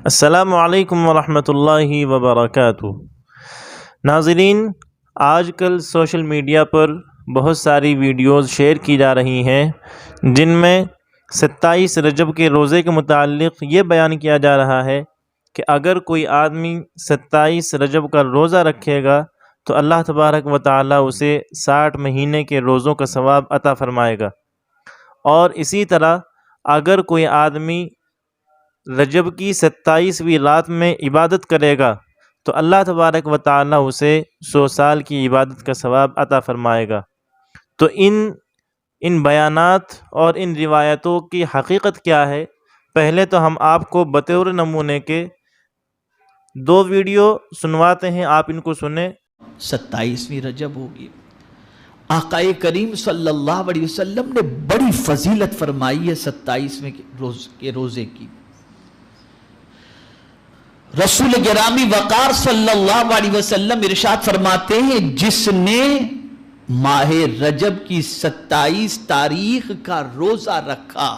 السلام علیکم ورحمۃ اللہ وبرکاتہ۔ ناظرین، آج کل سوشل میڈیا پر بہت ساری ویڈیوز شیئر کی جا رہی ہیں جن میں 27 رجب کے روزے کے متعلق یہ بیان کیا جا رہا ہے کہ اگر کوئی آدمی 27 رجب کا روزہ رکھے گا تو اللہ تبارک و تعالیٰ اسے 60 مہینے کے روزوں کا ثواب عطا فرمائے گا، اور اسی طرح اگر کوئی آدمی رجب کی 27ویں رات میں عبادت کرے گا تو اللہ تبارک و تعالیٰ اسے 100 سال کی عبادت کا ثواب عطا فرمائے گا۔ تو ان بیانات اور ان روایتوں کی حقیقت کیا ہے، پہلے تو ہم آپ کو بطور نمونے کے 2 ویڈیو سنواتے ہیں، آپ ان کو سنیں۔ 27ویں رجب ہوگی، آقا کریم صلی اللہ علیہ وسلم نے بڑی فضیلت فرمائی ہے 27ویں کے روزے کی۔ رسول گرامی وقار صلی اللہ علیہ وسلم ارشاد فرماتے ہیں، جس نے ماہ رجب کی 27 تاریخ کا روزہ رکھا،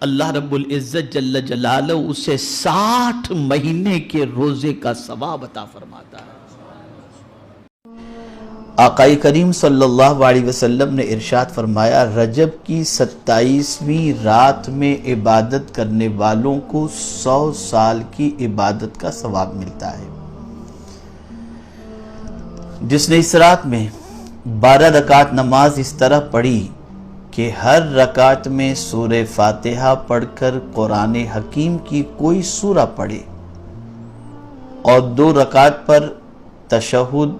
اللہ رب العزت جل جلالہ اسے 60 مہینے کے روزے کا ثواب عطا فرماتا ہے۔ آقا کریم صلی اللہ علیہ وسلم نے ارشاد فرمایا، رجب کی 27ویں رات میں عبادت کرنے والوں کو 100 سال کی عبادت کا ثواب ملتا ہے۔ جس نے اس رات میں 12 رکعت نماز اس طرح پڑھی کہ ہر رکعت میں سورہ فاتحہ پڑھ کر قرآن حکیم کی کوئی سورہ پڑھے، اور 2 رکعت پر تشہد،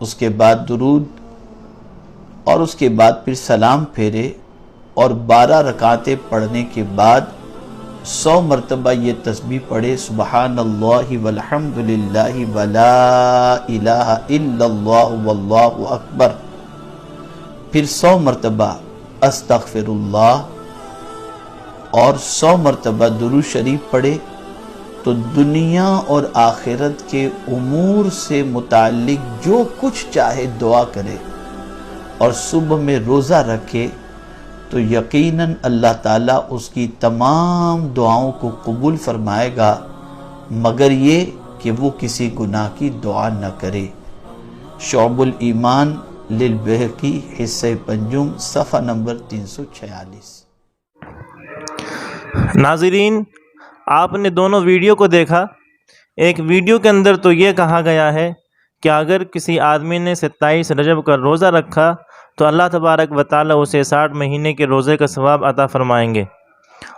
اس کے بعد درود، اور اس کے بعد پھر سلام پھیرے، اور 12 رکعتیں پڑھنے کے بعد 100 مرتبہ یہ تسبیح پڑھے، سبحان اللہ والحمد للہ ولا الہ الا اللہ واللہ اکبر، پھر 100 مرتبہ استغفر اللہ، اور 100 مرتبہ درود شریف پڑھے، تو دنیا اور آخرت کے امور سے متعلق جو کچھ چاہے دعا کرے، اور صبح میں روزہ رکھے تو یقیناً اللہ تعالیٰ اس کی تمام دعاؤں کو قبول فرمائے گا، مگر یہ کہ وہ کسی گناہ کی دعا نہ کرے۔ شعب الایمان للبیہقی حصہ پنجم صفحہ نمبر 346۔ ناظرین، آپ نے دونوں ویڈیو کو دیکھا۔ ایک ویڈیو کے اندر تو یہ کہا گیا ہے کہ اگر کسی آدمی نے 27 رجب کا روزہ رکھا تو اللہ تبارک و تعالیٰ اسے 60 مہینے کے روزے کا ثواب عطا فرمائیں گے،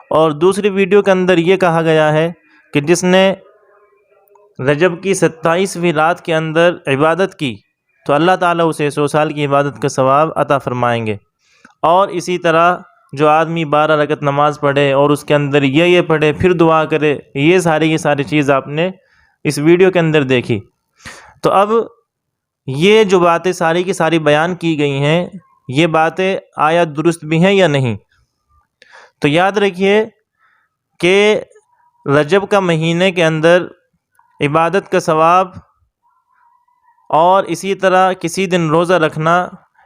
اور دوسری ویڈیو کے اندر یہ کہا گیا ہے کہ جس نے رجب کی 27ویں رات کے اندر عبادت کی تو اللہ تعالیٰ اسے 100 سال کی عبادت کا ثواب عطا فرمائیں گے۔ اور اسی طرح جو آدمی 12 رکعت نماز پڑھے اور اس کے اندر یہ پڑھے پھر دعا کرے، یہ ساری چیز آپ نے اس ویڈیو کے اندر دیکھی۔ تو اب یہ جو باتیں ساری کی ساری بیان کی گئی ہیں، یہ باتیں آیا درست بھی ہیں یا نہیں؟ تو یاد رکھیے کہ رجب کا مہینے کے اندر عبادت کا ثواب، اور اسی طرح کسی دن روزہ رکھنا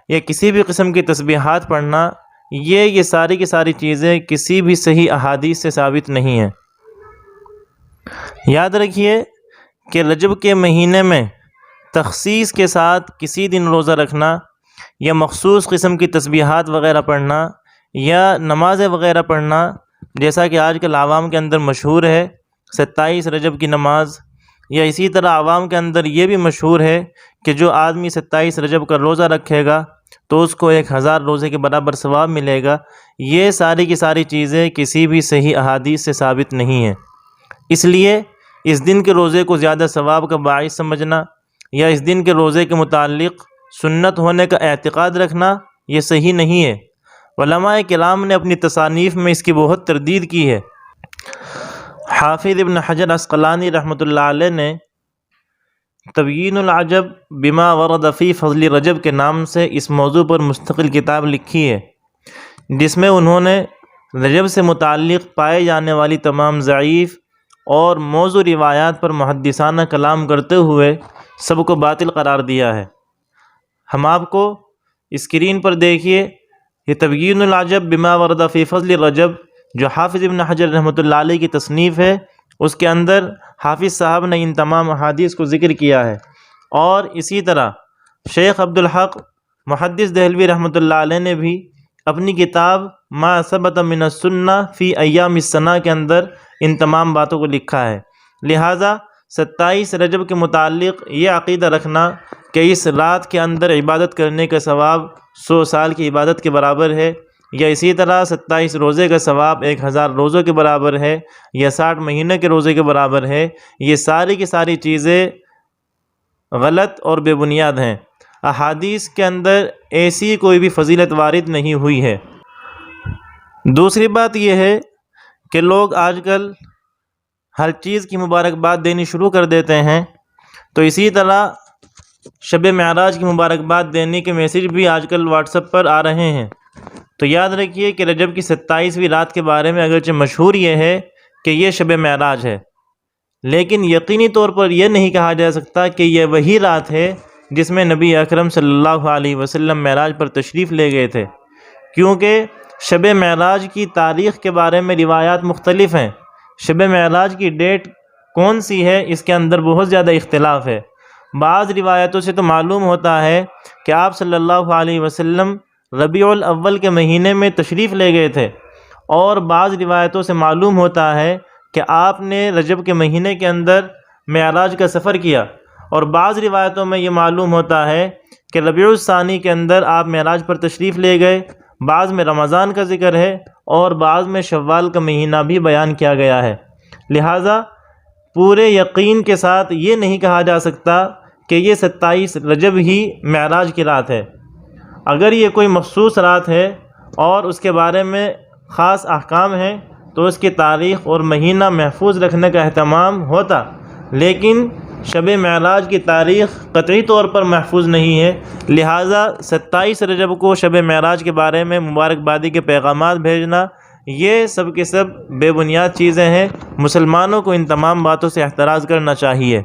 یا کسی بھی قسم کی تسبیحات پڑھنا، یہ ساری کی ساری چیزیں کسی بھی صحیح احادیث سے ثابت نہیں ہیں۔ یاد رکھیے کہ رجب کے مہینے میں تخصیص کے ساتھ کسی دن روزہ رکھنا یا مخصوص قسم کی تسبیحات وغیرہ پڑھنا یا نمازیں وغیرہ پڑھنا، جیسا کہ آج کل عوام کے اندر مشہور ہے 27 رجب کی نماز، یا اسی طرح عوام کے اندر یہ بھی مشہور ہے کہ جو آدمی 27 رجب کا روزہ رکھے گا تو اس کو 1000 روزے کے برابر ثواب ملے گا، یہ ساری کی ساری چیزیں کسی بھی صحیح احادیث سے ثابت نہیں ہیں۔ اس لیے اس دن کے روزے کو زیادہ ثواب کا باعث سمجھنا یا اس دن کے روزے کے متعلق سنت ہونے کا اعتقاد رکھنا، یہ صحیح نہیں ہے۔ علماء کرام نے اپنی تصانیف میں اس کی بہت تردید کی ہے۔ حافظ ابن حجر عسقلانی رحمۃ اللہ علیہ نے تبیین العجب بما ورد فی فضل رجب کے نام سے اس موضوع پر مستقل کتاب لکھی ہے، جس میں انہوں نے رجب سے متعلق پائے جانے والی تمام ضعیف اور موضوع روایات پر محدثانہ کلام کرتے ہوئے سب کو باطل قرار دیا ہے۔ ہم آپ کو اسکرین پر دیکھیے، یہ تبیین العجب بما ورد فی فضل رجب جو حافظ ابن حجر رحمۃ اللہ علیہ کی تصنیف ہے، اس کے اندر حافظ صاحب نے ان تمام احادیث کو ذکر کیا ہے۔ اور اسی طرح شیخ عبدالحق محدث دہلوی رحمۃ اللہ علیہ نے بھی اپنی کتاب ما ثبت من السنہ فی ایام السنہ کے اندر ان تمام باتوں کو لکھا ہے۔ لہٰذا 27 رجب کے متعلق یہ عقیدہ رکھنا کہ اس رات کے اندر عبادت کرنے کا ثواب 100 سال کی عبادت کے برابر ہے، یا اسی طرح 27 روزے کا ثواب 1000 روزوں کے برابر ہے، یا 60 مہینے کے روزے کے برابر ہے، یہ ساری کی ساری چیزیں غلط اور بے بنیاد ہیں۔ احادیث کے اندر ایسی کوئی بھی فضیلت وارد نہیں ہوئی ہے۔ دوسری بات یہ ہے کہ لوگ آج کل ہر چیز کی مبارکباد دینی شروع کر دیتے ہیں، تو اسی طرح شب معراج کی مبارکباد دینے کے میسیج بھی آج کل واٹس ایپ پر آ رہے ہیں۔ تو یاد رکھیے کہ رجب کی 27ویں رات کے بارے میں اگرچہ مشہور یہ ہے کہ یہ شب معراج ہے، لیکن یقینی طور پر یہ نہیں کہا جا سکتا کہ یہ وہی رات ہے جس میں نبی اکرم صلی اللہ علیہ وسلم معراج پر تشریف لے گئے تھے، کیونکہ شب معراج کی تاریخ کے بارے میں روایات مختلف ہیں۔ شب معراج کی ڈیٹ کون سی ہے، اس کے اندر بہت زیادہ اختلاف ہے۔ بعض روایتوں سے تو معلوم ہوتا ہے کہ آپ صلی اللہ علیہ وسلم ربیع الاول کے مہینے میں تشریف لے گئے تھے، اور بعض روایتوں سے معلوم ہوتا ہے کہ آپ نے رجب کے مہینے کے اندر معراج کا سفر کیا، اور بعض روایتوں میں یہ معلوم ہوتا ہے کہ ربیع الثانی کے اندر آپ معراج پر تشریف لے گئے۔ بعض میں رمضان کا ذکر ہے اور بعض میں شوال کا مہینہ بھی بیان کیا گیا ہے۔ لہٰذا پورے یقین کے ساتھ یہ نہیں کہا جا سکتا کہ یہ 27 رجب ہی معراج کی رات ہے۔ اگر یہ کوئی مخصوص رات ہے اور اس کے بارے میں خاص احکام ہیں تو اس کی تاریخ اور مہینہ محفوظ رکھنے کا اہتمام ہوتا، لیکن شب معراج کی تاریخ قطعی طور پر محفوظ نہیں ہے، لہٰذا 27 رجب کو شب معراج کے بارے میں مبارکبادی کے پیغامات بھیجنا یہ سب کے سب بے بنیاد چیزیں ہیں۔ مسلمانوں کو ان تمام باتوں سے احتراز کرنا چاہیے۔